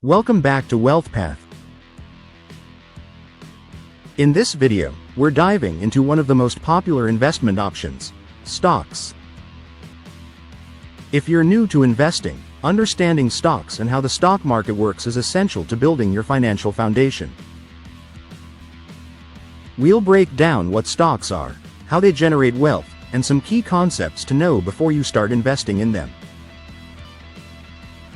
Welcome back to Wealth Path. In this video, we're diving into one of the most popular investment options, stocks. If you're new to investing, understanding stocks and how the stock market works is essential to building your financial foundation. We'll break down what stocks are, how they generate wealth, and some key concepts to know before you start investing in them.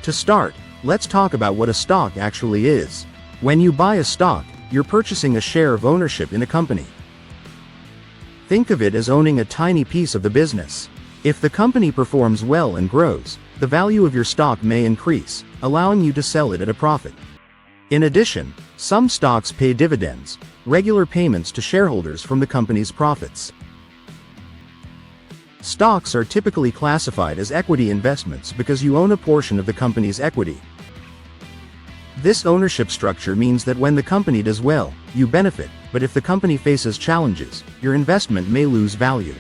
To start, let's talk about what a stock actually is. When you buy a stock, you're purchasing a share of ownership in a company. Think of it as owning a tiny piece of the business. If the company performs well and grows, the value of your stock may increase, allowing you to sell it at a profit. In addition, some stocks pay dividends, regular payments to shareholders from the company's profits. Stocks are typically classified as equity investments because you own a portion of the company's equity. This ownership structure means that when the company does well, you benefit, but if the company faces challenges, your investment may lose value.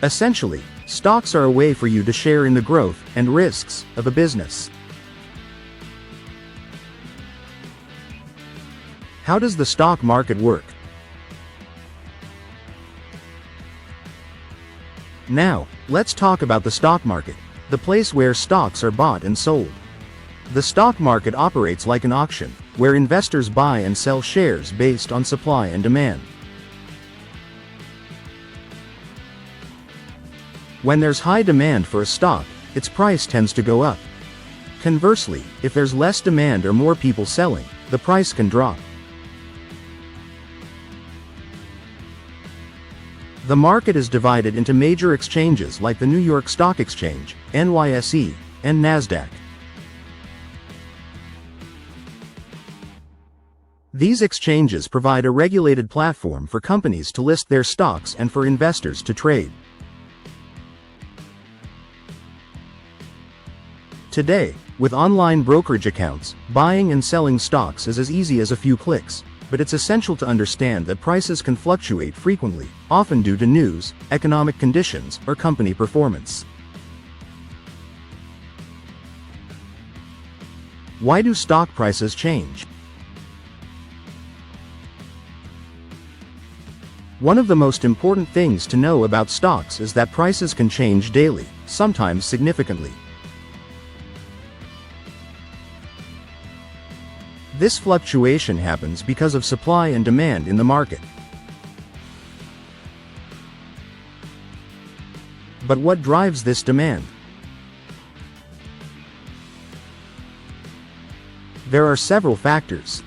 Essentially, stocks are a way for you to share in the growth and risks of a business. How does the stock market work? Now, let's talk about the stock market, the place where stocks are bought and sold. The stock market operates like an auction, where investors buy and sell shares based on supply and demand. When there's high demand for a stock, its price tends to go up. Conversely, if there's less demand or more people selling, the price can drop. The market is divided into major exchanges like the New York Stock Exchange, NYSE, and NASDAQ. These exchanges provide a regulated platform for companies to list their stocks and for investors to trade. Today, with online brokerage accounts, buying and selling stocks is as easy as a few clicks, but it's essential to understand that prices can fluctuate frequently, often due to news, economic conditions, or company performance. Why do stock prices change? One of the most important things to know about stocks is that prices can change daily, sometimes significantly. This fluctuation happens because of supply and demand in the market. But what drives this demand? There are several factors.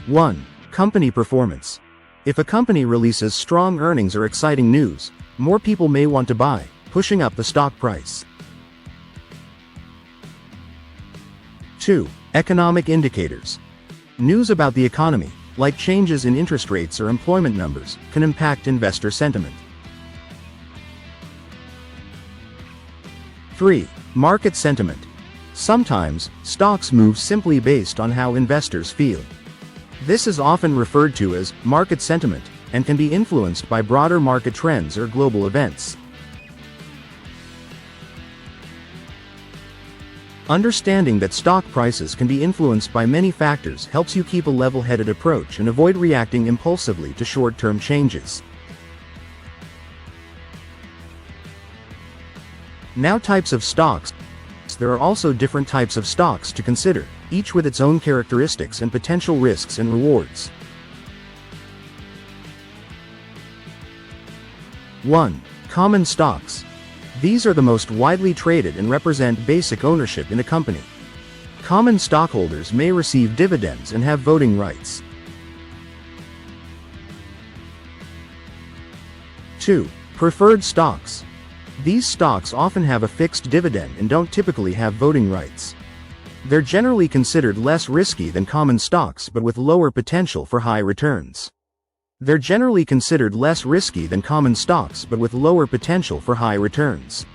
1. Company performance. If a company releases strong earnings or exciting news, more people may want to buy, pushing up the stock price. 2. Economic indicators. News about the economy, like changes in interest rates or employment numbers, can impact investor sentiment. 3. Market sentiment. Sometimes, stocks move simply based on how investors feel. This is often referred to as market sentiment, and can be influenced by broader market trends or global events. Understanding that stock prices can be influenced by many factors helps you keep a level-headed approach and avoid reacting impulsively to short-term changes. Now, types of stocks. There are also different types of stocks to consider, each with its own characteristics and potential risks and rewards. 1. Common stocks. These are the most widely traded and represent basic ownership in a company. Common stockholders may receive dividends and have voting rights. 2. Preferred stocks. These stocks often have a fixed dividend and don't typically have voting rights. They're generally considered less risky than common stocks but with lower potential for high returns.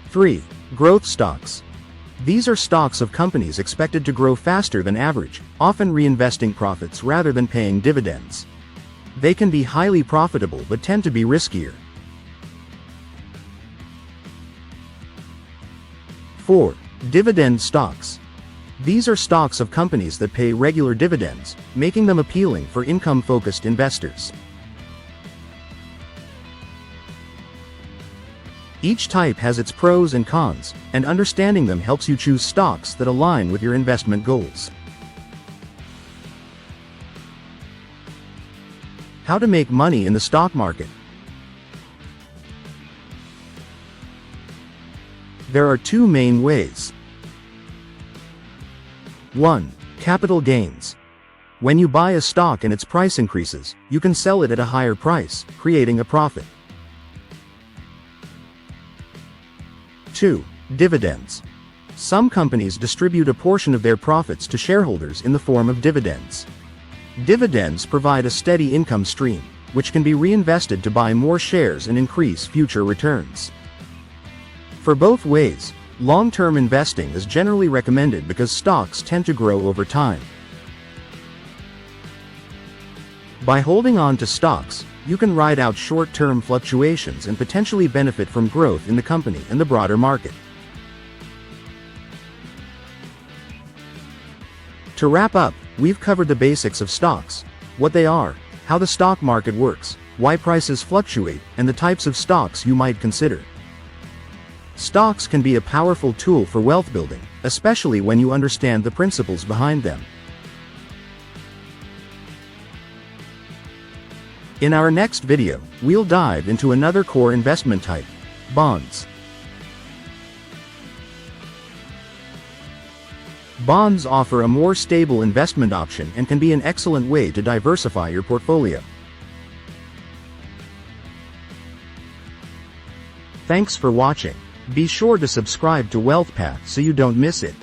3. Growth stocks. These are stocks of companies expected to grow faster than average, often reinvesting profits rather than paying dividends. They can be highly profitable but tend to be riskier. 4. Dividend stocks. These are stocks of companies that pay regular dividends, making them appealing for income-focused investors. Each type has its pros and cons, and understanding them helps you choose stocks that align with your investment goals. How to make money in the stock market. There are two main ways. 1. Capital gains. When you buy a stock and its price increases, you can sell it at a higher price, creating a profit. 2. Dividends. Some companies distribute a portion of their profits to shareholders in the form of dividends. Dividends provide a steady income stream, which can be reinvested to buy more shares and increase future returns. For both ways, long-term investing is generally recommended because stocks tend to grow over time. By holding on to stocks, you can ride out short-term fluctuations and potentially benefit from growth in the company and the broader market. To wrap up, we've covered the basics of stocks, what they are, how the stock market works, why prices fluctuate, and the types of stocks you might consider. Stocks can be a powerful tool for wealth building, especially when you understand the principles behind them. In our next video, we'll dive into another core investment type, bonds. Bonds offer a more stable investment option and can be an excellent way to diversify your portfolio. Thanks for watching. Be sure to subscribe to Wealth Path so you don't miss it.